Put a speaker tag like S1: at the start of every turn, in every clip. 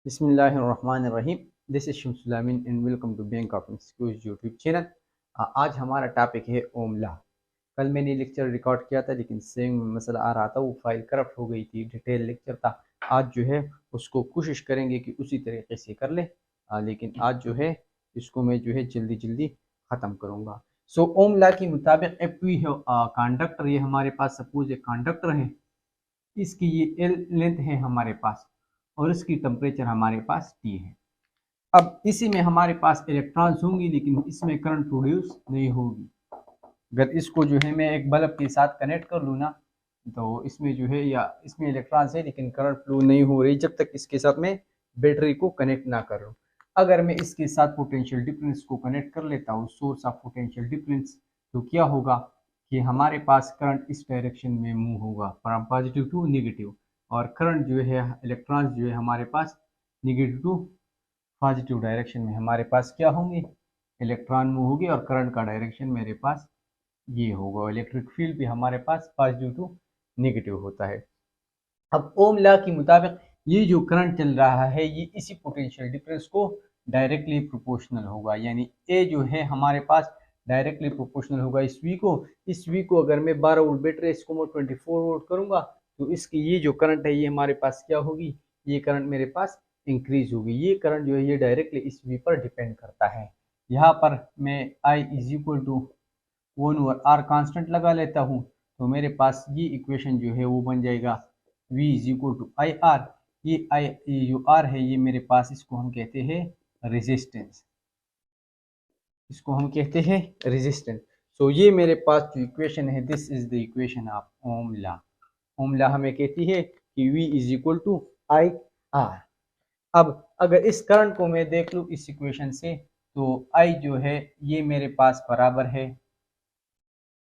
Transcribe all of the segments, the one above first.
S1: बिस्मिल्लाहिर्रहमानिर्रहीम। This is Shamsul and welcome to bank of institute YouTube channel. आज हमारा topic है ओमला। कल मैंने लेक्चर रिकॉर्ड किया था लेकिन सेम मसला आ रहा था, वो फाइल करप्ट हो गई थी, डिटेल लेक्चर था। आज जो है उसको कोशिश करेंगे कि उसी तरीके से कर ले, लेकिन आज जो है इसको मैं जो है जल्दी जल्दी ख़त्म करूँगा। सो ओमला के मुताबिक एफ पी है कंडक्टर, ये हमारे पास सपोज एक कंडक्टर है, इसकी ये एल लेंथ है हमारे पास और इसकी टेम्परेचर हमारे पास टी है। अब इसी में हमारे पास इलेक्ट्रॉन्स होंगी लेकिन इसमें करंट प्रोड्यूस नहीं होगी। अगर इसको जो है मैं एक बल्ब के साथ कनेक्ट कर लूँ ना, तो इसमें जो है या इसमें इलेक्ट्रॉन्स है लेकिन करंट फ्लो नहीं हो रही जब तक इसके साथ मैं बैटरी को कनेक्ट ना कर लूँ। अगर मैं इसके साथ पोटेंशियल डिफरेंस को कनेक्ट कर लेता हूँ, सोर्स ऑफ पोटेंशियल डिफरेंस, तो क्या होगा कि हमारे पास करंट इस डायरेक्शन में मूव होगा फ्रॉम पॉजिटिव टू नेगेटिव, और करंट जो है इलेक्ट्रॉन्स जो है हमारे पास नेगेटिव टू पॉजिटिव डायरेक्शन में हमारे पास क्या होंगे, इलेक्ट्रॉन मूव होगी, और करंट का डायरेक्शन मेरे पास ये होगा। इलेक्ट्रिक फील्ड भी हमारे पास पॉजिटिव टू नेगेटिव होता है। अब ओम लॉ के मुताबिक ये जो करंट चल रहा है ये इसी पोटेंशियल डिफरेंस को डायरेक्टली प्रोपोर्शनल होगा, यानी ए जो है हमारे पास डायरेक्टली प्रोपोर्शनल होगा इस वी को अगर मैं 12 वोल्ट बैटरी इसको मैं 24 वोल्ट करूंगा तो इसकी ये जो करंट है ये हमारे पास क्या होगी, ये करंट मेरे पास इंक्रीज होगी। ये करंट जो है ये डायरेक्टली इस वी पर डिपेंड करता है। यहाँ पर मैं I is equal to 1/r constant लगा लेता हूँ, तो मेरे पास ये इक्वेशन जो है वो बन जाएगा v is equal to I R. ये जो r है ये मेरे पास, इसको हम कहते हैं रेजिस्टेंस, इसको हम कहते हैं रेजिस्टेंस। सो ये मेरे पास जो इक्वेशन है this is the equation of Ohm law. Ohm law हमें कहती है कि v is equal to I R. अब अगर इस करंट को मैं देख लूँ इस इक्वेशन से, तो I जो है ये मेरे पास बराबर है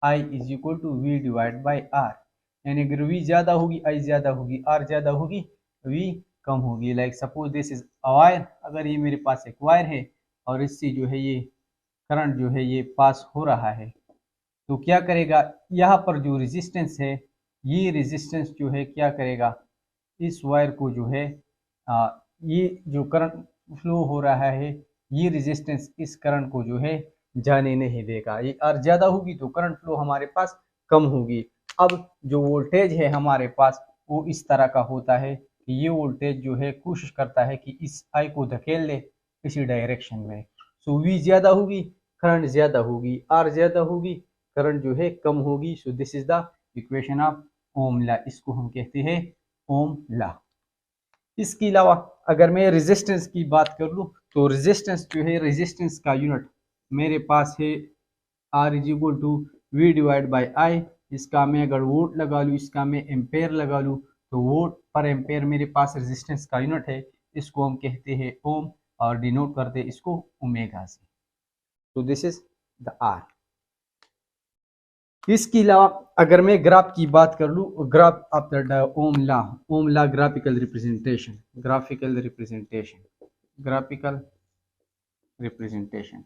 S1: I is equal to V divide by R, यानी अगर V ज़्यादा होगी I ज़्यादा होगी, R ज़्यादा होगी V कम होगी। Like suppose this is a wire, अगर ये मेरे पास एक वायर है और इससे जो है ये करंट जो है ये पास हो रहा है, तो क्या करेगा, यहाँ पर जो रेजिस्टेंस है ये रेजिस्टेंस जो है क्या करेगा, इस वायर को जो है ये जो करंट फ्लो हो रहा है ये रेजिस्टेंस इस करंट को जो है जाने नहीं देगा। ये आर ज़्यादा होगी तो करंट फ्लो हमारे पास कम होगी। अब जो वोल्टेज है हमारे पास वो इस तरह का होता है कि ये वोल्टेज जो है कोशिश करता है कि इस आई को धकेल ले इसी डायरेक्शन में। सो वी ज़्यादा होगी करंट ज़्यादा होगी, आर ज़्यादा होगी करंट जो है कम होगी। So this is the equation of Ohm law, इसको हम कहते हैं ओम लॉ। इसके अलावा अगर मैं रेजिस्टेंस की बात कर लूँ तो रेजिस्टेंस जो है, रेजिस्टेंस का यूनिट मेरे पास है R is equal to V divide by I. इसका मैं अगर वोल्ट लगा लूँ, इसका मैं एम्पेयर लगा लूँ, तो वोल्ट पर एम्पेयर मेरे पास रेजिस्टेंस का यूनिट है, इसको हम कहते हैं ओम और डिनोट करते हैं इसको ओमेगा से। तो दिस इज द आर। इसके अलावा अगर मैं ग्राफ की बात कर लूँ, graph of the Om law graphical representation, graphical representation, graphical representation.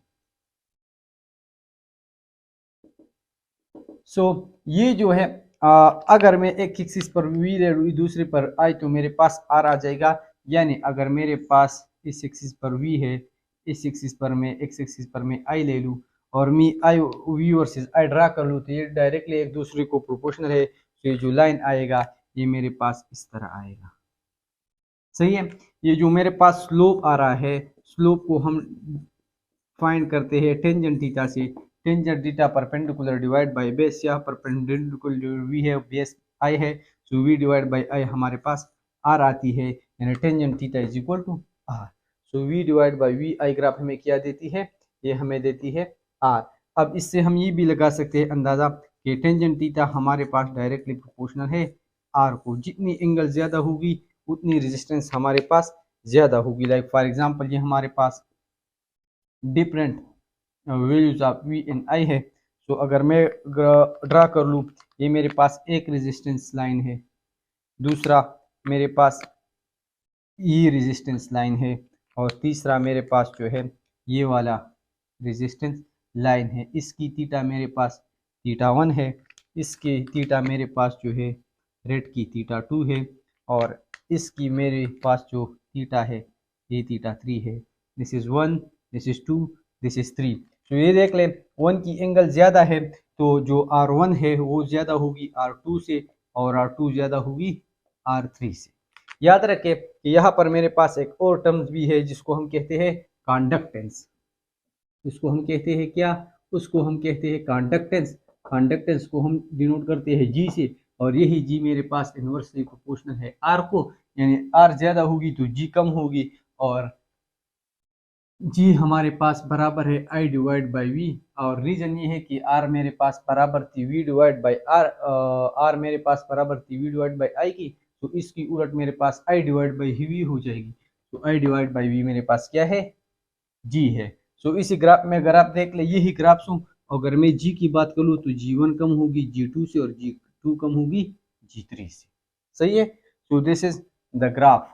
S1: So ये जो है अगर मैं एक एक्सिस पर वी ले लूँ दूसरे पर आई तो मेरे पास आर आ जाएगा। यानी अगर मेरे पास इस एक्सिस पर वी है, इस एक्सिस पर मैं एक्स एक्सिस पर मैं आई ले लूँ और मैं आई वी वर्सेस आई ड्रा कर लूँ तो ये डायरेक्टली एक दूसरे को प्रोपोर्शनल है। तो ये जो लाइन आएगा ये मेरे पास इस तरह आएगा, सही है। ये जो मेरे पास स्लोप आ रहा है, स्लोप को हम फाइंड करते हैं टेंजेंट थीटा से। Tangent theta perpendicular divide by base, यहाँ परपेंडिकुलर वी है, बेस आई है, so V divide by I हमारे पास आर आती है, यानी tangent theta is equal to R. So V divide by V I graph हमें क्या देती है, ये हमें देती है आर। अब इससे हम ये भी लगा सकते हैं अंदाजा कि टेंजेंट थीटा हमारे पास डायरेक्टली प्रोपोर्शनल है आर को। जितनी एंगल ज़्यादा होगी उतनी रेजिस्टेंस हमारे पास ज़्यादा होगी। लाइक फॉर एग्जांपल ये हमारे पास different values of V and I है, तो अगर मैं ड्रा कर लूँ, ये मेरे पास एक रेजिस्टेंस लाइन है, दूसरा मेरे पास ये रेजिस्टेंस लाइन है, और तीसरा मेरे पास जो है ये वाला रेजिस्टेंस लाइन है। इसकी थीटा मेरे पास थीटा 1 है, इसकी थीटा मेरे पास जो है रेड की थीटा 2 है, और इसकी मेरे पास जो थीटा है, ये थीटा 3 है, this is 1, this is 2, this is 3। तो ये देख लें 1 की एंगल ज़्यादा है तो जो R1 है वो ज़्यादा होगी R2 से, और R2 ज़्यादा होगी R3 से। याद रखें कि यहाँ पर मेरे पास एक और टर्म्स भी है जिसको हम कहते हैं कंडक्टेंस। इसको हम कहते हैं क्या? उसको हम कहते हैं कंडक्टेंस। कंडक्टेंस को हम डिनोट करते हैं जी से, और यही जी मेरे पास इन्वर्सली प्रोपोर्शनल है आर को, यानी आर ज़्यादा होगी तो जी कम होगी, और जी हमारे पास बराबर है आई डिवाइड बाई वी। और रीज़न ये है कि आर मेरे पास बराबर थी V divide by R, R मेरे पास बराबर थी वी डिवाइड बाई आई की, तो इसकी उलट मेरे पास आई डिवाइड बाई वी हो जाएगी। तो आई डिवाइड बाई वी मेरे पास क्या है? जी है। सो इस ग्राफ में अगर आप देख ले यही ग्राफ्स हूँ, अगर मैं जी की बात करूँ तो जी1 कम होगी जी2 से, और जी2 कम होगी जी3 से। सही है। सो दिस इज द ग्राफ।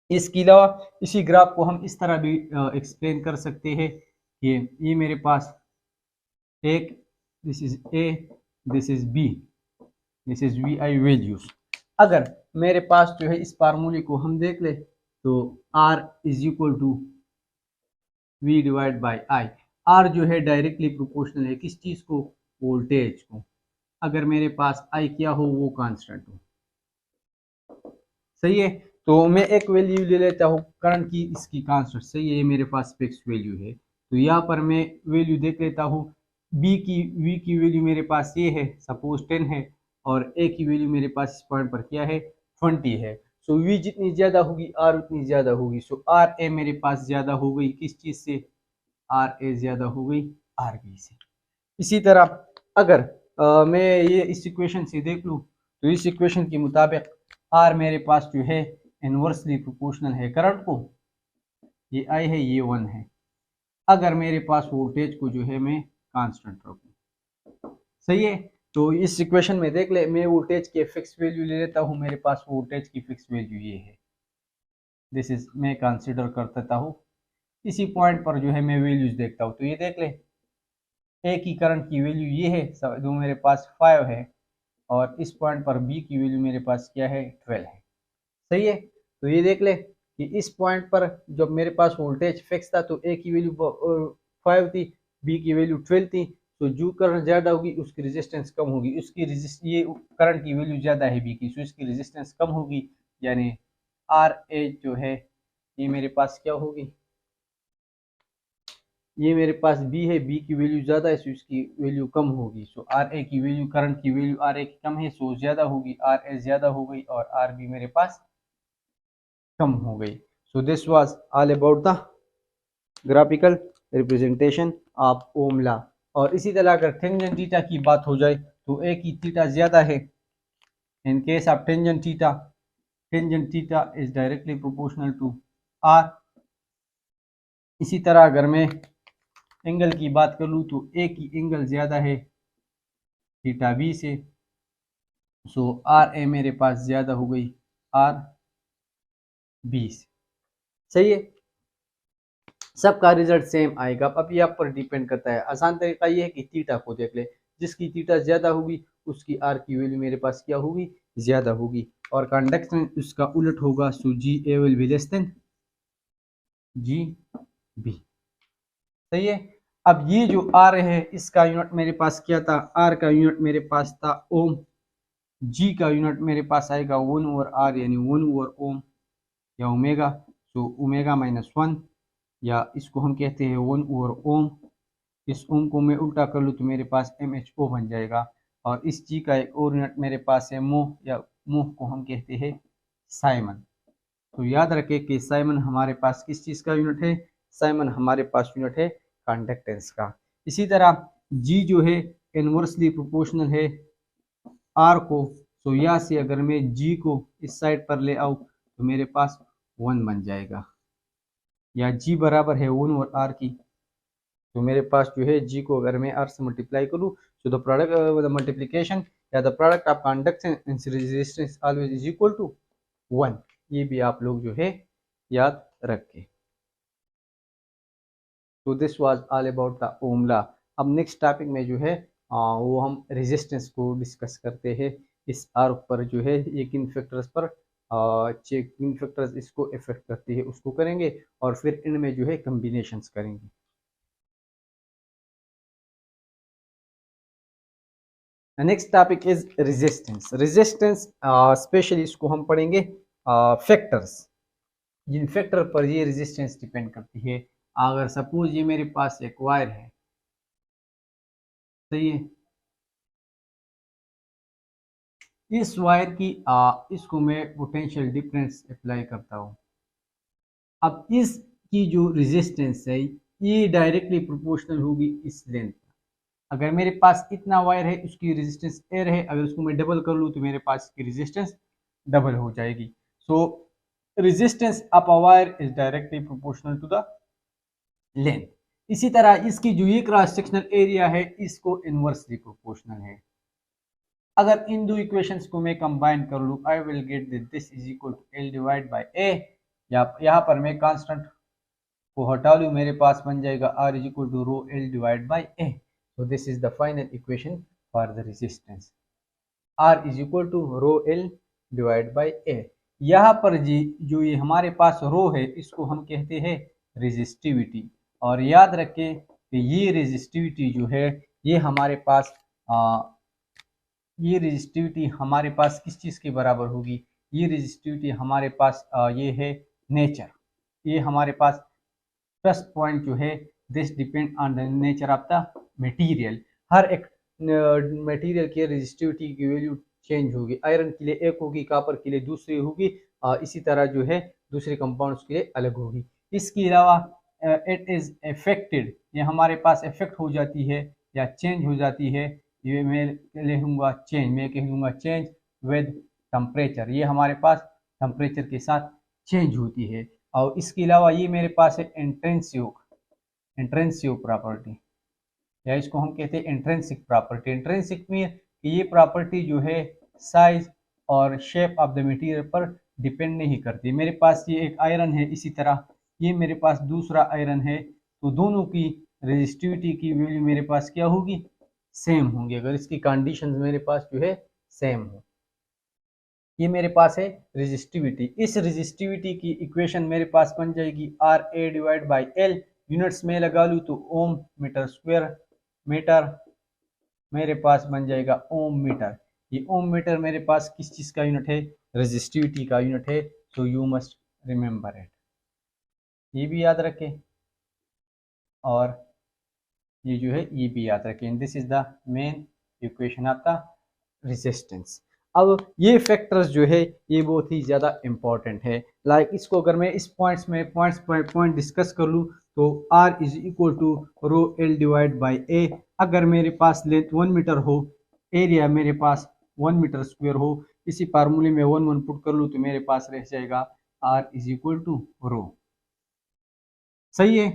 S1: इसके अलावा इसी ग्राफ को हम इस तरह भी एक्सप्लेन कर सकते हैं कि ये मेरे पास एक, this is A, this is B, this is V I values. अगर मेरे पास जो है इस फार्मूले को हम देख ले तो R is equal to V divide by I. R जो है डायरेक्टली प्रोपोर्शनल है किस चीज़ को? वोल्टेज को। अगर मेरे पास आई क्या हो? वो कांस्टेंट हो। सही है। तो मैं एक वैल्यू ले लेता हूँ करंट की, इसकी कांस्टेंट। सही है, ये मेरे पास फिक्स वैल्यू है, तो यहाँ पर मैं वैल्यू देख लेता हूँ। वी की वैल्यू मेरे पास ये है, सपोज 10 है, और ए की वैल्यू मेरे पास इस पॉइंट पर क्या है? 20 है। सो वी जितनी ज़्यादा होगी आर उतनी ज़्यादा होगी। सो आर ए मेरे पास ज़्यादा हो गई किस चीज़ से? आर ए ज़्यादा हो गई आर बी से। इसी तरह अगर मैं ये इस इक्वेशन से देख लूँ तो इस इक्वेशन के मुताबिक आर मेरे पास जो है इन्वर्सली प्रोपोर्शनल है करंट को, ये आई है ये 1 है। अगर मेरे पास वोल्टेज को जो है मैं कांस्टेंट रखूँ। सही है। तो इस इक्वेशन में देख ले मैं वोल्टेज के फिक्स वैल्यू ले लेता हूँ, मेरे पास वोल्टेज की फिक्स वैल्यू ये है, दिस इज मैं कंसीडर कर देता हूँ। इसी पॉइंट पर जो है मैं वैल्यूज देखता हूँ, तो ये देख ले ए की करंट की वैल्यू ये है जो मेरे पास 5 है, और इस पॉइंट पर बी की वैल्यू मेरे पास क्या है? 12 है। सही है। तो ये देख ले कि इस पॉइंट पर जब मेरे पास वोल्टेज फिक्स था तो ए की वैल्यू 5 थी, बी की वैल्यू 12 थी। तो जो करंट ज़्यादा होगी उसकी रेजिस्टेंस कम होगी, ये करंट की वैल्यू ज़्यादा है बी की, सो इसकी रेजिस्टेंस कम होगी, यानी आर ए जो है ये मेरे पास क्या होगी? ये मेरे पास बी है, बी की वैल्यू ज़्यादा है सो इसकी वैल्यू कम होगी। सो आर ए की वैल्यू, करंट की वैल्यू आर ए की कम है सो ज़्यादा होगी, आर ए ज़्यादा हो गई, और आर बी मेरे पास कम हो गई। So this was all about the graphical representation of Ohm law. और इसी तरह अगर टेंजेंट थीटा की बात हो जाए तो ए की थीटा ज़्यादा है। In case of tangent theta is directly proportional to R. इसी तरह अगर मैं एंगल की बात कर लूँ तो ए की एंगल ज़्यादा है थीटा बी से, सो आर ए मेरे पास ज़्यादा हो गई आर बी से। सही है। सबका रिजल्ट सेम आएगा। अब ये आप पर डिपेंड करता है। आसान तरीका ये है कि थीटा को देख ले, जिसकी थीटा ज़्यादा होगी उसकी आर की वैल्यू मेरे पास क्या होगी? ज़्यादा होगी, और कंडक्शन उसका उलट होगा। So G A will be less than G B. सही है। अब ये जो आर है इसका यूनिट मेरे पास क्या था? आर का यूनिट मेरे पास था ओम, जी का यूनिट मेरे पास आएगा 1/r, यानी 1/ओम या ओमेगा। सो ओमेगा -1, या इसको हम कहते हैं 1/ओम। इस ओम को मैं उल्टा कर लूँ तो मेरे पास MHO बन जाएगा। और इस जी का एक और यूनिट मेरे पास है मोह, या मोह को हम कहते हैं साइमन। तो याद रखें कि साइमन हमारे पास किस चीज़ का यूनिट है? साइमन हमारे पास यूनिट है कंडक्टेंस का। इसी तरह जी जो है इनवर्सली प्रोपोर्शनल है आर को। तो यहाँ से अगर मैं जी को इस साइड पर ले आऊँ तो मेरे पास 1 बन जाएगा, या जी बराबर है 1 और आर की। तो मेरे पास जो है जी को अगर मैं आर से मल्टीप्लाई करूँ तो द प्रोडक्ट द मल्टीप्लिकेशन या the product of conductance resistance always is equal to 1। ये भी आप लोग जो है याद रखें। तो this was all about the Om law. अब नेक्स्ट टॉपिक में जो है वो हम रेजिस्टेंस को डिस्कस करते हैं। इस आर पर जो है ये किन फैक्टर्स पर किन फैक्टर्स इसको इफेक्ट करती है उसको करेंगे और फिर इनमें जो है कम्बिनेशंस करेंगे। Next topic is resistance. Resistance specially इसको हम पढ़ेंगे फैक्टर्स, जिन फैक्टर पर ये रेजिस्टेंस डिपेंड करती है। अगर सपोज ये मेरे पास एक वायर है, सही है, इस वायर की इसको मैं पोटेंशियल डिफरेंस अप्लाई करता हूँ। अब इसकी जो रेजिस्टेंस है ये डायरेक्टली प्रोपोर्शनल होगी इस लेंथ। अगर मेरे पास इतना वायर है, उसकी रेजिस्टेंस ए रहे, अगर उसको मैं डबल कर लूँ तो मेरे पास इसकी रेजिस्टेंस डबल हो जाएगी। So resistance of a wire is directly proportional to the length. इसी तरह इसकी जो ये क्रॉस सेक्शनल एरिया है इसको इनवर्सली प्रोपोर्शनल है। अगर इन दो इक्वेशंस को मैं कंबाइन कर लूँ, I will get that this is equal to L divide by A. यहाँ पर मैं कांस्टेंट को हटा लूँ, मेरे पास बन जाएगा R is equal to rho L divide by A. So this is the final equation for the resistance. R is equal to rho L divided by A. यहाँ पर जी जो ये हमारे पास रो है इसको हम कहते हैं रेजिस्टिविटी। और याद रखें कि ये रेजिस्टिविटी जो है ये हमारे पास ये रेजिस्टिविटी हमारे पास किस चीज़ के बराबर होगी? ये रेजिस्टिविटी हमारे पास ये है नेचर। ये हमारे पास फर्स्ट पॉइंट जो है this depend on the nature of the material. हर एक मटेरियल की रेजिस्टिविटी की वैल्यू चेंज होगी। आयरन के लिए एक होगी, कॉपर के लिए दूसरी होगी, इसी तरह जो है दूसरे कंपाउंड्स के लिए अलग होगी। इसके अलावा इट इज़ इफेक्टेड, ये हमारे पास इफेक्ट हो जाती है या चेंज हो जाती है। ये मैं लिखूँगा चेंज, मैं कह दूँगा चेंज विद टेम्परेचर। ये हमारे पास टेम्परेचर के साथ चेंज होती है। और इसके अलावा ये मेरे पास है इंट्रेंसिव प्रॉपर्टी, या इसको हम कहते हैं इंट्रेंसिक प्रॉपर्टी। इंट्रेंसिक में ये प्रॉपर्टी जो है साइज और शेप ऑफ द मटेरियल पर डिपेंड नहीं करती। मेरे पास ये एक आयरन है, इसी तरह ये मेरे पास दूसरा आयरन है, तो दोनों की रेजिस्टिविटी की वैल्यू मेरे पास क्या होगी? सेम होंगी, अगर इसकी कंडीशन मेरे पास जो है सेम हो। ये मेरे पास है रेजिस्टिविटी। इस रेजिस्टिविटी की इक्वेशन मेरे पास बन जाएगी R A divide by L. Units में लगा लूँ तो ओम मीटर स्क्वायर मीटर मेरे पास बन जाएगा ओम मीटर। ये ओम मीटर मेरे पास किस चीज़ का यूनिट है? रेजिस्टिविटी का यूनिट है। So you must remember it, ये भी याद रखें और ये जो है ये भी याद रखें। This is the main equation of the resistance. अब ये फैक्टर्स जो है ये बहुत ही ज़्यादा इम्पॉर्टेंट है। लाइक इसको अगर मैं इस पॉइंट्स बाय पॉइंट डिस्कस कर लूँ तो R is equal to rho L divide by A. अगर मेरे पास लेंथ 1 मीटर हो, एरिया मेरे पास 1 मीटर स्क्वायर हो, इसी फार्मूले में 1 पुट कर लूँ तो मेरे पास रह जाएगा R इज इक्वल टू रो। सही है।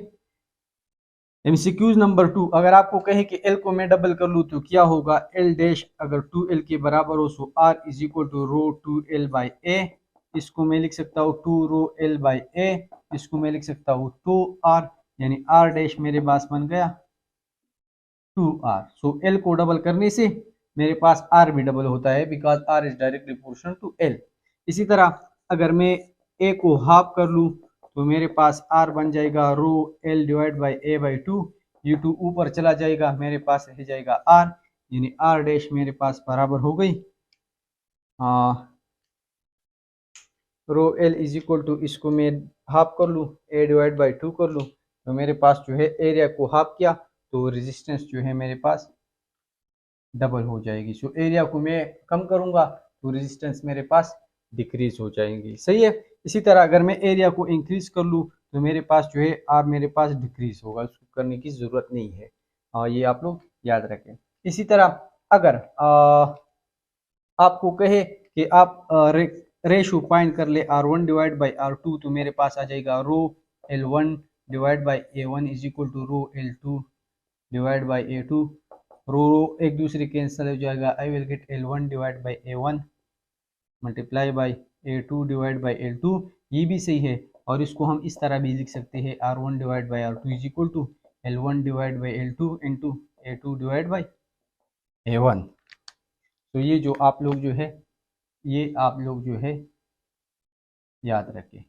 S1: एमसीक्यूज नंबर 2, अगर आपको कहे कि L को मैं डबल कर लूँ तो क्या होगा? L डैश अगर 2L के बराबर हो so R is equal to rho 2L by A. इसको मैं लिख सकता हूँ 2 रो L बाई ए। इसको मैं लिख सकता हूँ 2R, यानी R डैश मेरे पास बन गया 2R। सो L को डबल करने से मेरे पास R भी डबल होता है, because R is directly proportional to L। इसी तरह अगर मैं A को हाफ कर लूँ तो मेरे पास R बन जाएगा रो L divide by A by 2। ये 2 ऊपर चला जाएगा, मेरे पास रह जाएगा R, यानी R डैश मेरे पास बराबर हो गई रो L इज इक्वल टू, इसको मैं हाफ कर लूँ, A डिवाइड बाई 2 कर लूँ तो मेरे पास जो है एरिया को हाफ किया तो रेजिस्टेंस जो है मेरे पास डबल हो जाएगी। सो एरिया को मैं कम करूँगा तो रेजिस्टेंस मेरे पास डिक्रीज हो जाएंगी। सही है। इसी तरह अगर मैं एरिया को इंक्रीज कर लूँ तो मेरे पास जो है आर मेरे पास डिक्रीज होगा, उसको करने की ज़रूरत नहीं है। ये आप लोग याद रखें। इसी तरह अगर आपको कहे कि आप रेशो फाइंड कर ले R1 डिवाइड बाई R2 तो मेरे पास आ जाएगा rho L1 divide by A1 is equal to rho L2 divide by A2। Rho एक दूसरे कैंसिल हो जाएगा। I will get L1 divide by A1 multiply by A2 divide by L2। ये भी सही है और इसको हम इस तरह भी लिख सकते हैं R1 divide by R2 is equal to L1 divide by L2 into A2 divide by A1। तो ये जो आप लोग जो है याद रखें।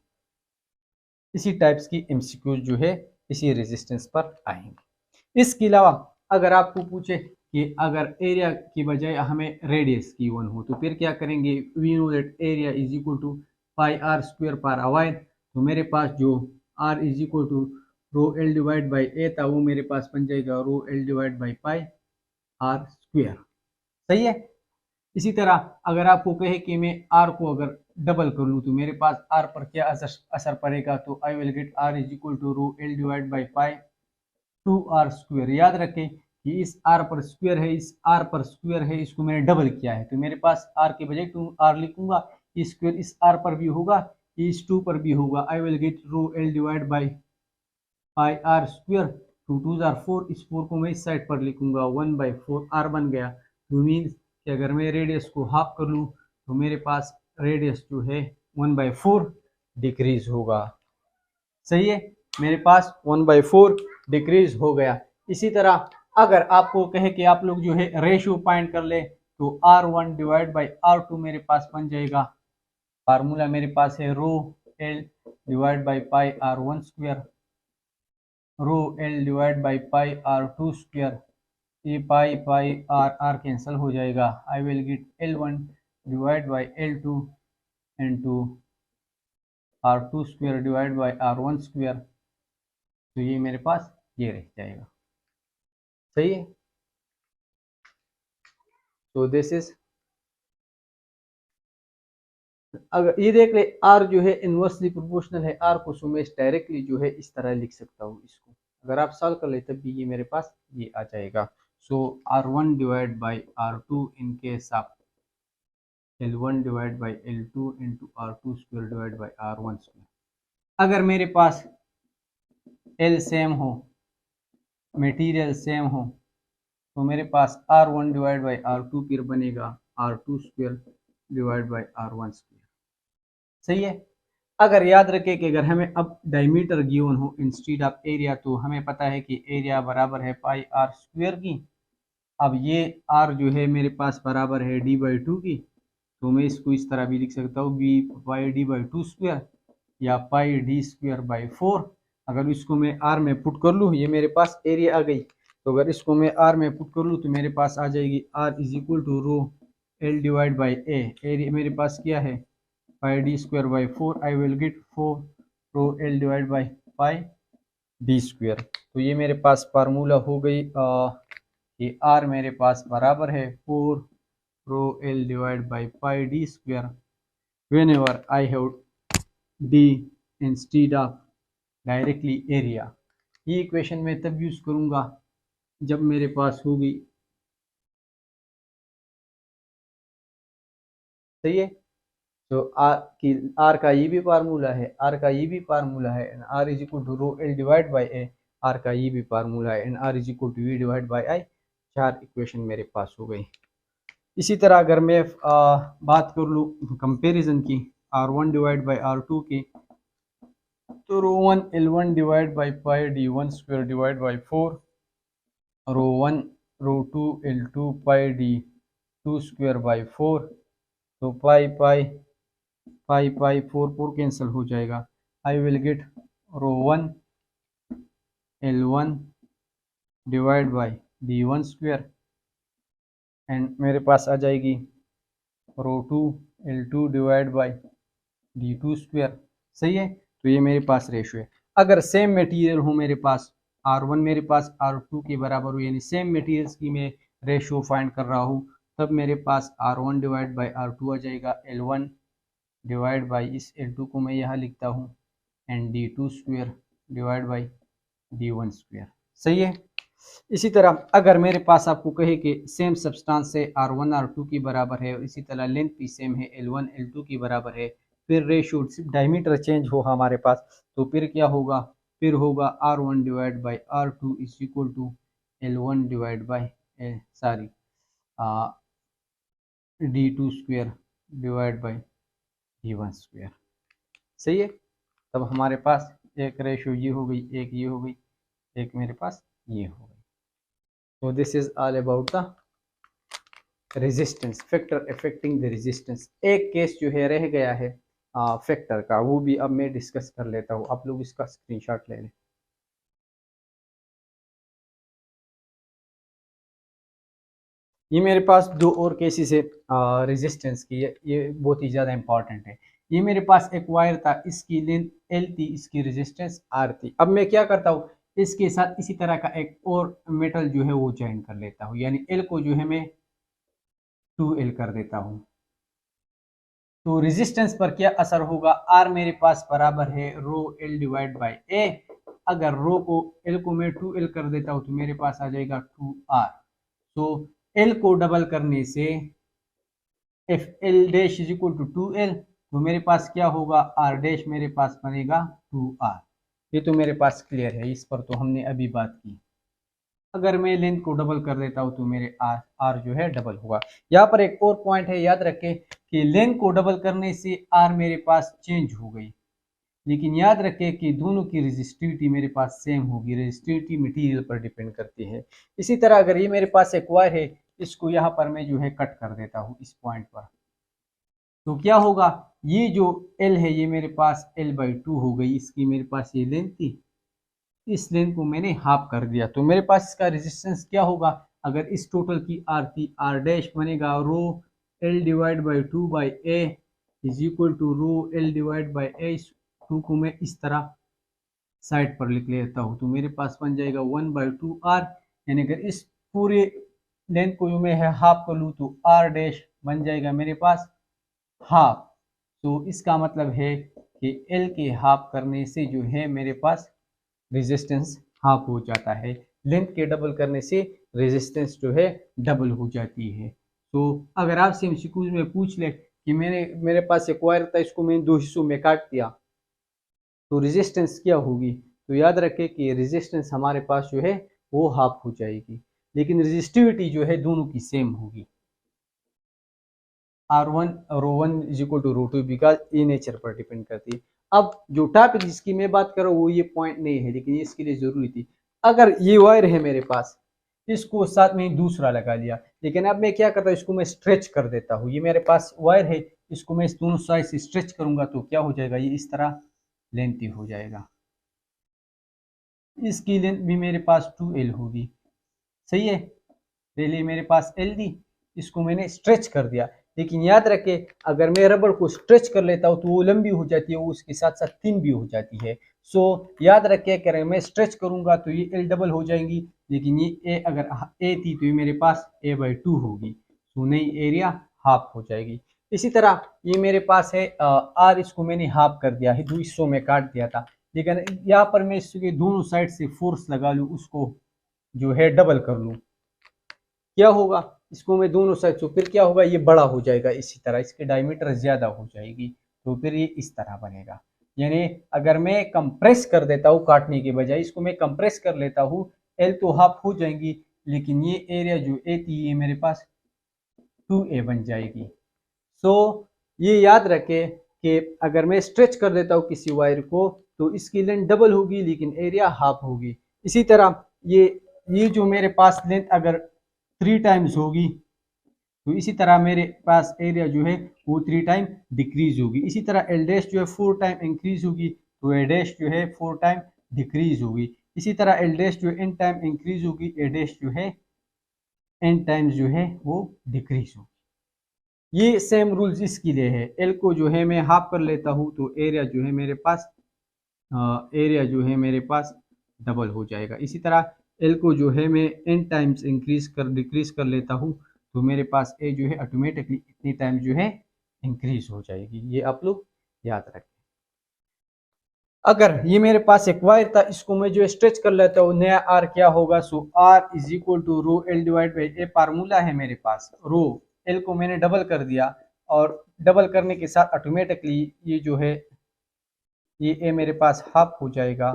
S1: इसी टाइप्स की एमसीक्यूज जो है इसी रेजिस्टेंस पर आएंगे। इसके अलावा अगर आपको पूछे कि अगर एरिया की बजाय हमें रेडियस की वन हो तो फिर क्या करेंगे, we know that area is equal to pi R square per a wire. तो मेरे पास जो R is equal to rho L divide by A था वो मेरे पास बन जाएगा rho L divide by pi R square. सही है। इसी तरह अगर आपको कहे कि मैं आर को अगर डबल कर लूँ तो मेरे पास आर पर क्या असर पड़ेगा, तो I will get R is equal to rho L divide by pi two R square. याद रखें कि इस आर पर स्क्वायर है, इस आर पर स्क्वायर है, इसको मैंने डबल किया है तो मेरे पास आर के बजाय टू आर लिखूंगा, स्क्वायर इस आर पर भी होगा, इस टू पर भी होगा। I will get rho L divide by pi R square, two two R four, इस फोर को मैं इस साइड पर लिखूंगा, वन बाई फोर आर बन गया। तो मीन्स कि अगर मैं रेडियस को हाफ कर लूँ तो मेरे पास रेडियस जो है वन बाई फोर डिक्रीज होगा। सही है, मेरे पास वन बाई फोर डिक्रीज हो गया। इसी तरह अगर आपको कहे कि आप लोग जो है रेशियो फाइंड कर ले तो R one divide by R two मेरे पास बन जाएगा। फार्मूला मेरे पास है rho L divide by pi R one square, rho L divide by pi R two square, ये pi pi R R cancel हो जाएगा। I will get L one divide by L two into R two square divide by R one square. तो ये मेरे पास ये रह जाएगा। सही है। तो दिस इज, अगर ये देख ले आर जो है इनवर्सली प्रोपोर्शनल है, आर को सुमेश डायरेक्टली जो है इस तरह लिख सकता हूँ इसको, अगर आप सॉल्व कर ले तब भी ये मेरे पास ये आ जाएगा। So R one divide by R two in case of L one divide by L two into R two square divide by R one square. अगर मेरे पास एल सेम हो, मटेरियल सेम हो, तो मेरे पास R one divide by R two फिर बनेगा R two square divide by R one square. सही है। अगर याद रखें कि अगर हमें अब डायमीटर गिवन हो इंस्टेड ऑफ एरिया, तो हमें पता है कि एरिया बराबर है पाई आर स्क्वायर की। अब ये आर जो है मेरे पास बराबर है डी बाई टू की, तो मैं इसको इस तरह भी लिख सकता हूँ B pi D by two square या pi D square by four. अगर इसको मैं आर में पुट कर लूँ, ये मेरे पास एरिया आ गई, तो अगर इसको मैं आर में पुट कर लूँ तो मेरे पास आ जाएगी R is equal to rho L divide by A. Area मेरे पास क्या है pi D square by four, I will get four rho L divide by pi D square. तो ये मेरे पास फार्मूला हो गई, ये आर मेरे पास बराबर है four rho L divide by pi D square whenever I have d instead of directly area। ये इक्वेशन मैं तब यूज करूंगा जब मेरे पास होगी, सही है। तो आर का ये भी फार्मूला है, आर का ये भी फार्मूला है, and R is equal to rho L divide by A, R का ये भी फार्मूला है, and R is equal to V divide by I. चार इक्वेशन मेरे पास हो गई। इसी तरह अगर मैं बात कर लूँ कंपेरिजन की R one divide by R two की, तो rho one L one divide by pi D one square divide by four, rho one rho two L two pi D two square by four, तो pi pi pi pi four four cancel हो जाएगा। I will get rho one L one divide by D one square, and मेरे पास आ जाएगी rho two L two divide by D two square. सही है। तो ये मेरे पास रेशियो है। अगर सेम मटेरियल हो मेरे पास, आर वन मेरे पास आर टू के बराबर हो, यानी सेम मटेरियल्स की मैं रेशियो फाइंड कर रहा हूँ, तब मेरे पास R one divide by R two आ जाएगा, एल वन डिवाइड बाई इस एल टू को मैं यहाँ लिखता हूँ, and D two square divide by D one square. सही है। इसी तरह अगर मेरे पास आपको कहे कि सेम सब्सटेंस से आर वन आर टू की बराबर है, इसी तरह लेंथ भी सेम है एल वन एल टू की बराबर है, फिर रेशियो सिर्फ डायमीटर चेंज हो हमारे पास, तो फिर क्या होगा, फिर होगा R one divide by R two is equal to L one divide by sorry D two square divide by D one square. सही है। तब हमारे पास एक रेशियो ये हो गई, एक ये हो गई, एक मेरे पास ये हो गई। So this is all about the resistance, factor affecting the resistance। एक केस जो है रह गया है, फैक्टर का, वो भी अब मैं डिस्कस कर लेता हूँ। आप लोग इसका स्क्रीनशॉट ले लें। ये मेरे पास दो और केसेस है रेजिस्टेंस की, ये बहुत ही ज़्यादा इंपॉर्टेंट है। ये मेरे पास एक वायर था, इसकी लेंथ एल थी, इसकी रेजिस्टेंस आर थी। अब मैं क्या करता हूँ, इसके साथ इसी तरह का एक और मेटल जो है वो ज्वाइन कर लेता हूँ, यानी एल को जो है मैं 2L कर देता हूँ। तो रेजिस्टेंस पर क्या असर होगा, आर मेरे पास बराबर है rho L divide by A. अगर रो को एल को मैं 2L कर देता हूँ तो मेरे पास आ जाएगा 2R। तो एल को डबल करने से F L dash is equal to 2L, तो मेरे पास क्या होगा, आर डैश मेरे पास बनेगा 2R। ये तो मेरे पास क्लियर है, इस पर तो हमने अभी बात की। अगर मैं लेंथ को डबल कर देता हूँ तो मेरे आर जो है डबल होगा। यहाँ पर एक और पॉइंट है, याद रखें कि लेंथ को डबल करने से आर मेरे पास चेंज हो गई, लेकिन याद रखें कि दोनों की रेजिस्टिविटी मेरे पास सेम होगी। रेजिस्टिविटी मटेरियल पर डिपेंड करती है। इसी तरह अगर ये मेरे पास एक वायर है, इसको यहाँ पर मैं जो है कट कर देता हूँ इस पॉइंट पर, तो क्या होगा, ये जो एल है ये मेरे पास L/2 हो गई। इसकी मेरे पास ये लेंथ थी, इस लेंथ को मैंने हाफ कर दिया, तो मेरे पास इसका रेजिस्टेंस क्या होगा, अगर इस टोटल की आर थी, आर डैश बनेगा rho L divide by 2 by A is equal to rho L divide by A. इस 2 को मैं इस तरह साइड पर लिख लेता हूँ, तो मेरे पास बन जाएगा 1/2R। यानी अगर इस पूरे लेंथ को जो मैं है हाफ कर लूँ तो आर डैश बन जाएगा मेरे पास हाफ। तो इसका मतलब है कि एल के हाफ करने से जो है मेरे पास रेजिस्टेंस हाफ हो जाता है। लेंथ के डबल करने से रेजिस्टेंस जो है डबल हो जाती है। तो अगर आपसे एमसीक्यूज में पूछ ले कि मेरे पास एक वायर था, इसको मैंने दो हिस्सों में काट दिया, तो रेजिस्टेंस क्या होगी, तो याद रखें कि रेजिस्टेंस हमारे पास जो है वो हाफ हो जाएगी, लेकिन रेजिस्टिविटी जो है दोनों की सेम होगी। R1 rho 1 is equal to rho 2, because ये नेचर पर डिपेंड करती है। अब जो टॉपिक जिसकी मैं बात कर रहा हूँ वो ये पॉइंट नहीं है, लेकिन इसके लिए जरूरी थी। अगर ये वायर है मेरे पास, इसको साथ में दूसरा लगा लिया, लेकिन अब मैं क्या करता हूँ, इसको मैं स्ट्रेच कर देता हूँ। ये मेरे पास वायर है, इसको मैं इस दोनों साइड से स्ट्रेच करूंगा तो क्या हो जाएगा, ये इस तरह लेंथी हो जाएगा। इसकी लेंथ भी मेरे पास 2L होगी, सही है। पहले मेरे पास L थी, इसको मैंने स्ट्रेच कर दिया, लेकिन याद रखें अगर मैं रबड़ को स्ट्रेच कर लेता हूँ तो वो लंबी हो जाती है, वो उसके साथ साथ थिन भी हो जाती है। सो याद रखें कि अगर मैं स्ट्रेच करूंगा तो ये L डबल हो जाएंगी, लेकिन ये A अगर A थी तो ये मेरे पास A/2 होगी, तो नई एरिया हाफ हो जाएगी। इसी तरह ये मेरे पास है R, इसको मैंने हाफ कर दिया है, दो हिस्सों में काट दिया था, लेकिन यहाँ पर मैं इसके दोनों साइड से फोर्स लगा लूँ, उसको जो है डबल कर लूँ, क्या होगा, इसको मैं दोनों साइड से, फिर क्या होगा, ये बड़ा हो जाएगा, इसी तरह इसकी डायमीटर ज्यादा हो जाएगी, तो फिर ये इस तरह बनेगा। यानी अगर मैं कंप्रेस कर देता हूँ काटने के बजाय, इसको मैं कंप्रेस कर लेता हूँ, एल तो हाफ हो जाएंगी, लेकिन ये एरिया जो ए थी ये मेरे पास 2A बन जाएगी। सो ये याद रखें कि अगर मैं स्ट्रेच कर देता हूँ किसी वायर को तो इसकी लेंथ डबल होगी, लेकिन एरिया हाफ होगी। इसी तरह ये जो मेरे पास लेंथ अगर 3 टाइम्स होगी, तो इसी तरह मेरे पास एरिया जो है वो 3 टाइम डिक्रीज होगी। इसी तरह एल डैश जो है 4 टाइम इंक्रीज होगी, तो ए डैश जो है 4 टाइम डिक्रीज होगी। इसी तरह एल डैश जो है एन टाइम इंक्रीज होगी, ए डैश जो है एन टाइम्स जो है वो डिक्रीज होगी। ये सेम रूल्स इसके लिए है, एल को जो है मैं हाफ कर लेता हूँ तो एरिया जो है मेरे पास डबल हो जाएगा। इसी तरह एल को जो है मैं एन टाइम्स डिक्रीज कर लेता हूँ तो मेरे पास ए जो है ऑटोमेटिकली इतनी टाइम जो है इंक्रीज हो जाएगी। ये आप लोग याद रखें। अगर ये मेरे पास एक वायर था, इसको मैं जो स्ट्रेच कर लेता हूँ, नया आर क्या होगा, so R is equal to rho L divide by A. Formula है मेरे पास, रो एल को मैंने डबल कर दिया, और डबल करने के साथ ऑटोमेटिकली ये जो है ये ए मेरे पास हाफ हो जाएगा,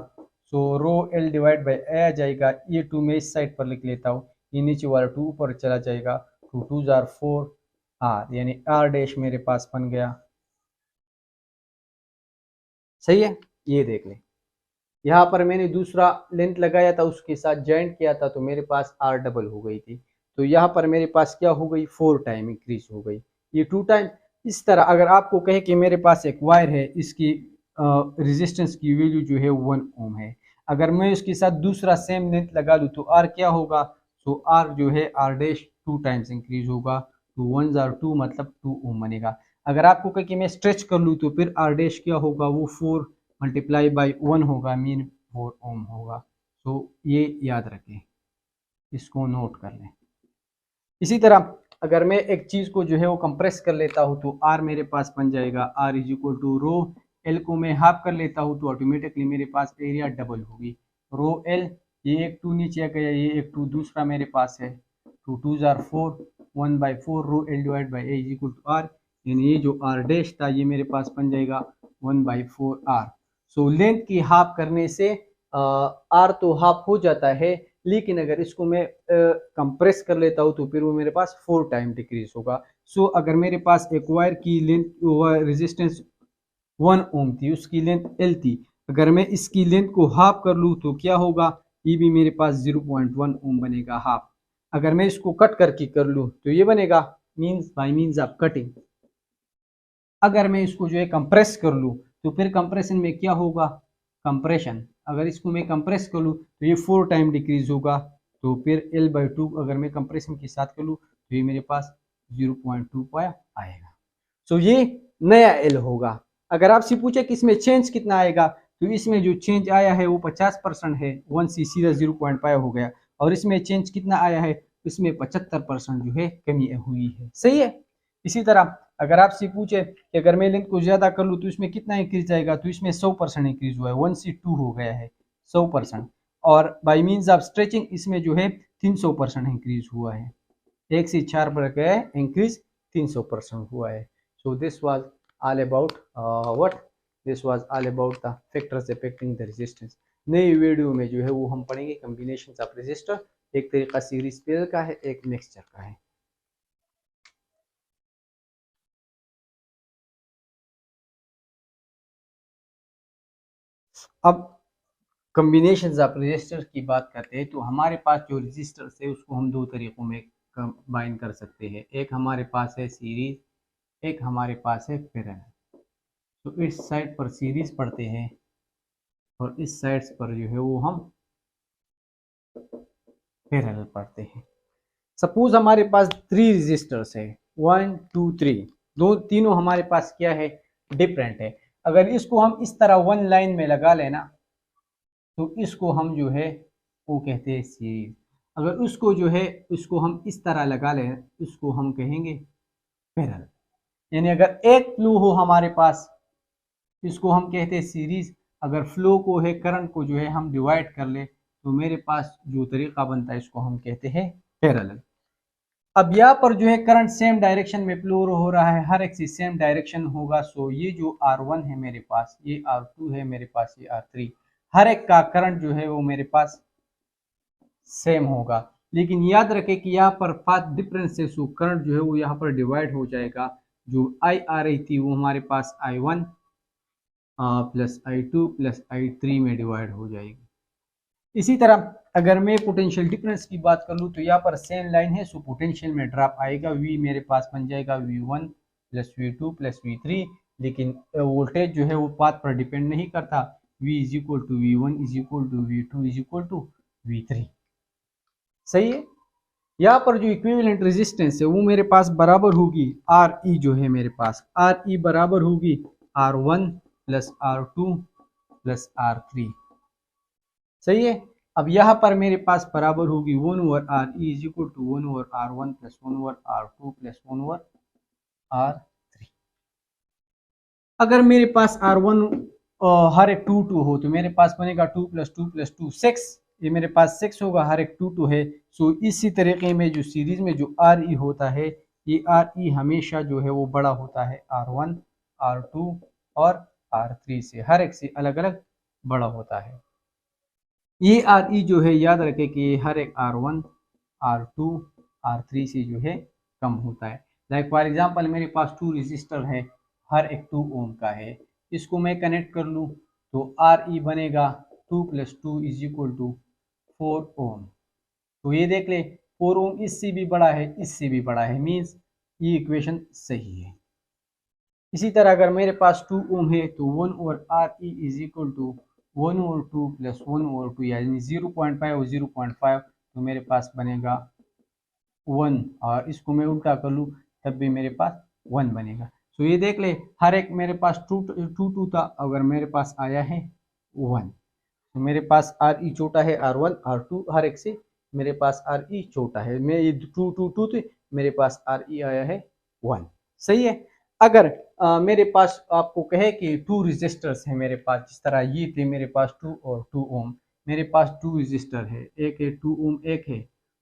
S1: सो रो एल डिवाइड बाई ए आ जाएगा। ये 2 मैं इस साइड पर लिख लेता हूँ, ये नीचे वाला 2 ऊपर चला जाएगा, 2 2 जार 4 आर, यानी आर डैश मेरे पास बन गया। सही है, ये देख लें, यहाँ पर मैंने दूसरा लेंथ लगाया था, उसके साथ ज्वाइंट किया था, तो मेरे पास आर डबल हो गई थी। तो यहाँ पर मेरे पास क्या हो गई, 4 टाइम इंक्रीज हो गई, ये 2 टाइम। इस तरह अगर आपको कहे कि मेरे पास एक वायर है, इसकी रेजिस्टेंस की वैल्यू जो है 1 ओम है, अगर मैं उसके साथ दूसरा सेम लेंथ लगा दूँ तो आर क्या होगा, तो आर जो है आर डैश 2 टाइम्स इंक्रीज होगा, तो 1 जार 2 मतलब 2 ओम बनेगा। अगर आपको कहे कि मैं स्ट्रेच कर लूँ तो फिर आर डैश क्या होगा, वो 4 मल्टीप्लाई बाई 1 होगा, मीन 4 ओम होगा। तो ये याद रखें, इसको नोट कर लें। इसी तरह अगर मैं एक चीज़ को जो है वो कंप्रेस कर लेता हूँ तो आर मेरे पास बन जाएगा R is equal to rho L को मैं हाफ कर लेता हूँ तो ऑटोमेटिकली मेरे पास एरिया डबल होगी, रो एल, ये एक 2 नीचे आ गया, ये एक 2 दूसरा मेरे पास है, टू 2 जार 4, 1/4 rho L divide by A is equal to R, यानी ये जो आर डैश था ये मेरे पास बन जाएगा 1/4 आर। सो लेंथ की हाफ करने से आर तो हाफ हो जाता है, लेकिन अगर इसको मैं कंप्रेस कर लेता हूँ तो फिर वो मेरे पास 4 टाइम डिक्रीज होगा। सो अगर मेरे पास एक वायर की लेंथ रेजिस्टेंस 1 ओम थी, उसकी लेंथ एल थी, अगर मैं इसकी लेंथ को हाफ कर लूँ तो क्या होगा, ये भी मेरे पास 0.1 ओम बनेगा हाफ। अगर मैं इसको कट करके कर लूँ तो ये बनेगा, means by means of cutting. अगर मैं इसको जो है कंप्रेस कर लूँ तो फिर कंप्रेशन में क्या होगा, कंप्रेशन, अगर इसको मैं कंप्रेस कर लूँ तो ये 4 टाइम डिक्रीज होगा, तो फिर L/2 अगर मैं कंप्रेशन के साथ कर लूँ तो ये मेरे पास 0.2 पाया आएगा। सो ये नया L होगा। अगर आपसे पूछे कि इसमें चेंज कितना आएगा तो इसमें जो चेंज आया है वो 50% है, 1 से सीधा 0.5 हो गया, और इसमें चेंज कितना आया है, इसमें 75% जो है कमी हुई है। सही है। इसी तरह अगर आपसे पूछे कि अगर मैं लेंथ को ज्यादा कर लूँ तो इसमें कितना इंक्रीज आएगा, तो इसमें 100% इंक्रीज हुआ है, 1 से 2 हो गया है 100%, और बाई मीन्स ऑफ स्ट्रेचिंग इसमें जो है 300% इंक्रीज हुआ है, 1 से 4 बढ़ गया है, इंक्रीज 300% हुआ है। सो this was all about what, this was all about the factors affecting the resistance. नई वीडियो में जो है वो हम पढ़ेंगे कॉम्बिनेशंस ऑफ रेजिस्टर, एक तरीका सीरीज पेयर का है, एक मिक्सचर का है। अब कॉम्बिनेशंस ऑफ रजिस्टर की बात करते हैं तो हमारे पास जो रजिस्टर्स है उसको हम दो तरीकों में कंबाइन कर सकते हैं, एक हमारे पास है सीरीज, एक हमारे पास है पैरेलल। तो इस साइड पर सीरीज पढ़ते हैं और इस साइड पर जो है वो हम पैरेलल पढ़ते हैं। सपोज हमारे पास 3 रजिस्टर्स है, 1 2 3, दो तीनों हमारे पास क्या है, डिफरेंट है। अगर इसको हम इस तरह वन लाइन में लगा लेना तो इसको हम जो है वो कहते हैं सीरीज। अगर उसको जो है इसको हम इस तरह लगा लें इसको हम कहेंगे पैरेलल। यानी अगर एक फ्लो हो हमारे पास इसको हम कहते हैं सीरीज, अगर फ्लो को है करंट को जो है हम डिवाइड कर ले तो मेरे पास जो तरीका बनता है इसको हम कहते हैं पैरेलल। अब यहाँ पर जो है करंट सेम डायरेक्शन में फ्लो हो रहा है, हर एक से सेम डायरेक्शन होगा। सो ये जो R1 है मेरे पास, ये R2 है मेरे पास, ये R3, हर एक का करंट जो है वो मेरे पास सेम होगा। लेकिन याद रखें कि यहाँ पर पाथ डिफरेंस है, सो करंट जो है वो यहाँ पर डिवाइड हो जाएगा। जो I आ रही थी वो हमारे पास I1 plus I2 plus I3 में डिवाइड हो जाएगी। इसी तरह अगर मैं पोटेंशियल डिफरेंस की बात कर लूँ तो यहाँ पर सेम लाइन है, सो पोटेंशियल में ड्रॉप आएगा, V मेरे पास बन जाएगा V1 plus V2 plus V3, लेकिन वोल्टेज जो है वो पाथ पर डिपेंड नहीं करता, V is equal to V1 is equal to V2 is equal to V3। सही है। यहाँ पर जो इक्विवेलेंट रेजिस्टेंस है वो मेरे पास बराबर होगी RE, जो है मेरे पास RE बराबर होगी R1 plus R2 plus R3। सही है। अब यहाँ पर मेरे पास बराबर होगी 1 over RE is equal to 1 over R1 plus 1 over R2 plus 1 over R3। अगर मेरे पास R1 हर एक 2 2 हो तो मेरे पास बनेगा 2 प्लस 2 प्लस 2 6, ये मेरे पास 6 होगा, हर एक 2 2 है। सो इसी तरीके में जो सीरीज में जो RE होता है, ये RE हमेशा जो है वो बड़ा होता है R1 R2 और R3 से, हर एक से अलग अलग बड़ा होता है। ये RE जो है याद रखें कि हर एक R1 R2 R3 से जो है कम होता है। लाइक फॉर एग्जांपल मेरे पास 2 रजिस्टर है, हर एक 2 ओम का है, इसको मैं कनेक्ट कर लूँ तो RE बनेगा 2 प्लस 2 इज इक्वल टू 4 ओम। तो ये देख ले 4 ओम इससे भी बड़ा है, इससे भी बड़ा है, मीन्स ये इक्वेशन सही है। इसी तरह अगर मेरे पास 2 ओम है तो 1 over R E is equal to 1 over 2 plus 1 over 2, यानी 0.5 और 0.5, तो मेरे पास बनेगा 1, और इसको मैं उल्टा कर लूँ तब भी मेरे पास 1 बनेगा। तो ये देख ले, हर एक मेरे पास टू टू था, अगर मेरे पास आया है 1, तो मेरे पास आर ई छोटा है R1 R2, हर एक से मेरे पास आर ई छोटा है। मैं ये 2 2 2 थे, मेरे पास आर ई आया है 1। सही है। अगर मेरे पास आपको कहे कि 2 रेजिस्टर्स हैं मेरे पास, जिस तरह ये थे मेरे पास 2 और 2 ओम, मेरे पास 2 रेजिस्टर है, एक है 2 ओम, एक है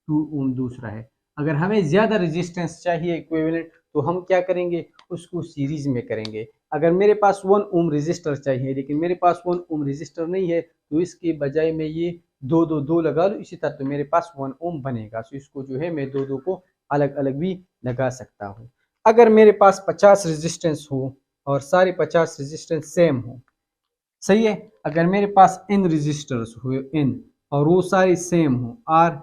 S1: 2 ओम दूसरा है। अगर हमें ज़्यादा रेजिस्टेंस चाहिए इक्विवेलेंट, तो हम क्या करेंगे, उसको सीरीज में करेंगे। अगर मेरे पास 1 ओम रेजिस्टर चाहिए लेकिन मेरे पास 1 ओम रेजिस्टर नहीं है, तो इसके बजाय मैं ये 2 2 2 लगा लूँ, इसी तरह तो मेरे पास 1 ओम बनेगा। तो इसको जो है मैं 2 2 को अलग अलग भी लगा सकता हूँ। अगर मेरे पास 50 रेजिस्टेंस हो और सारे 50 रेजिस्टेंस सेम हो, सही है। अगर मेरे पास n रेजिस्टर्स हो n और वो सारे सेम हो, आर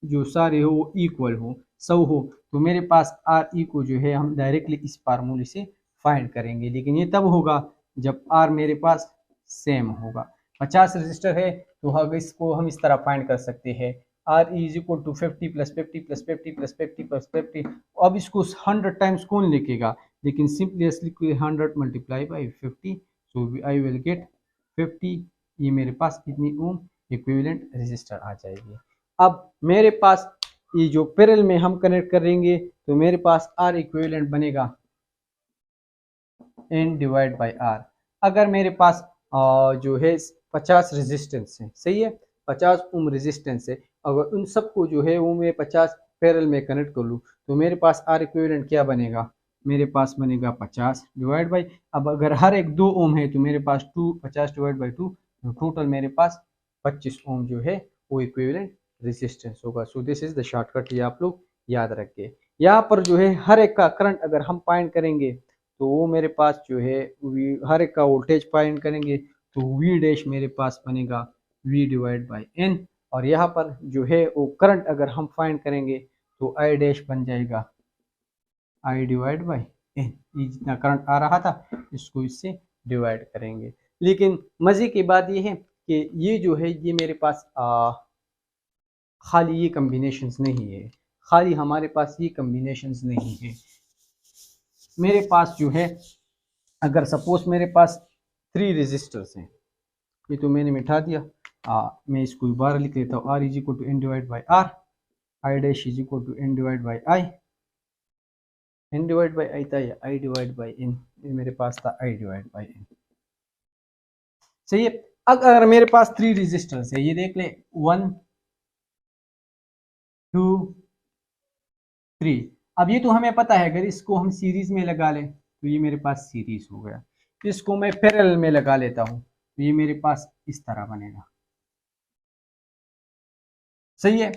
S1: जो सारे हो वो इक्वल हो, 100 हो, तो मेरे पास आर ई को जो है हम डायरेक्टली इस फार्मूले से फाइंड करेंगे। लेकिन ये तब होगा जब आर मेरे पास सेम होगा। 50 रजिस्टर है तो हम इसको हम इस तरह फाइंड कर सकते हैं, R E is equal to 50 plus 50 plus 50 plus 50 plus 50। अब इसको 100 टाइम्स कौन लिखेगा, लेकिन simply 100 multiply by 50, so I will get 50। ये मेरे पास कितनी ओम इक्विवेलेंट रेजिस्टर आ जाएगी। अब मेरे पास ये जो पैरेलल में हम कनेक्ट करेंगे, तो मेरे पास आर इक्विवेलेंट बनेगा n डिवाइड बाई आर। अगर मेरे पास जो है 50 रेजिस्टेंस है, सही है, 50 ओम रेजिस्टेंस है, अगर उन सबको जो है वो मैं 50 पैरेलल में कनेक्ट कर लूँ, तो मेरे पास आर इक्विवेलेंट क्या बनेगा, मेरे पास बनेगा 50 डिवाइड बाई, अब अगर हर एक 2 ओम है तो मेरे पास 50 डिवाइड बाई 2, टोटल मेरे पास 25 ओम जो है वो इक्विवेलेंट रेजिस्टेंस होगा। सो दिस इज द शॉर्टकट, ये आप लोग याद रखिए। यहाँ पर जो है हर एक का करंट अगर हम फाइंड करेंगे, तो वो मेरे पास जो है हर एक का वोल्टेज फाइंड करेंगे, तो वी डैश मेरे पास बनेगा वी डिवाइड बाई एन, और यहाँ पर जो है वो करंट अगर हम फाइंड करेंगे तो आई डैश बन जाएगा आई डिवाइड बाई एन। ये जितना करंट आ रहा था इसको इससे डिवाइड करेंगे। लेकिन मज़े की बात ये है कि ये जो है ये मेरे पास खाली ये कम्बिनेशंस नहीं है, खाली हमारे पास ये कम्बिनेशंस नहीं है। मेरे पास जो है अगर सपोज मेरे पास 3 रेजिस्टर्स हैं, ये तो मैंने मिटा दिया, मैं इसको दोबारा लिख लेता हूँ, R is equal to N divide by R, I dash is equal to N divide by I, N divide by I था या आई डिवाइड बाई एन, ये मेरे पास था आई डिवाइड बाई एन। सही है। अगर मेरे पास 3 रेजिस्टर्स है, ये देख ले 1 2 3। अब ये तो हमें पता है, अगर इसको हम सीरीज में लगा लें तो ये मेरे पास सीरीज हो गया। इसको मैं पैरेलल में लगा लेता हूँ तो ये मेरे पास इस तरह बनेगा। सही है।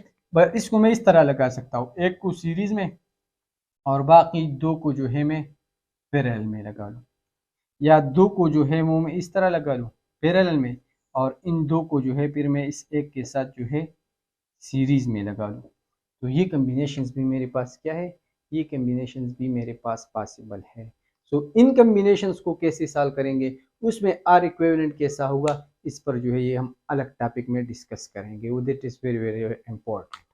S1: इसको मैं इस तरह लगा सकता हूँ, एक को सीरीज में और बाकी 2 को जो है मैं पैरेलल में लगा लूँ, या 2 को जो है वो मैं इस तरह लगा लूँ पैरेलल में, और इन 2 को जो है फिर मैं इस एक के साथ जो है सीरीज में लगा लूँ। तो ये कम्बिनेशंस भी मेरे पास क्या है, ये कम्बिनेशंस भी मेरे पास पॉसिबल है। सो इन कम्बिनेशंस को कैसे सॉल्व करेंगे, उसमें आर इक्विवेलेंट कैसा होगा, इस पर जो है ये हम अलग टॉपिक में डिस्कस करेंगे। वो that is very very important.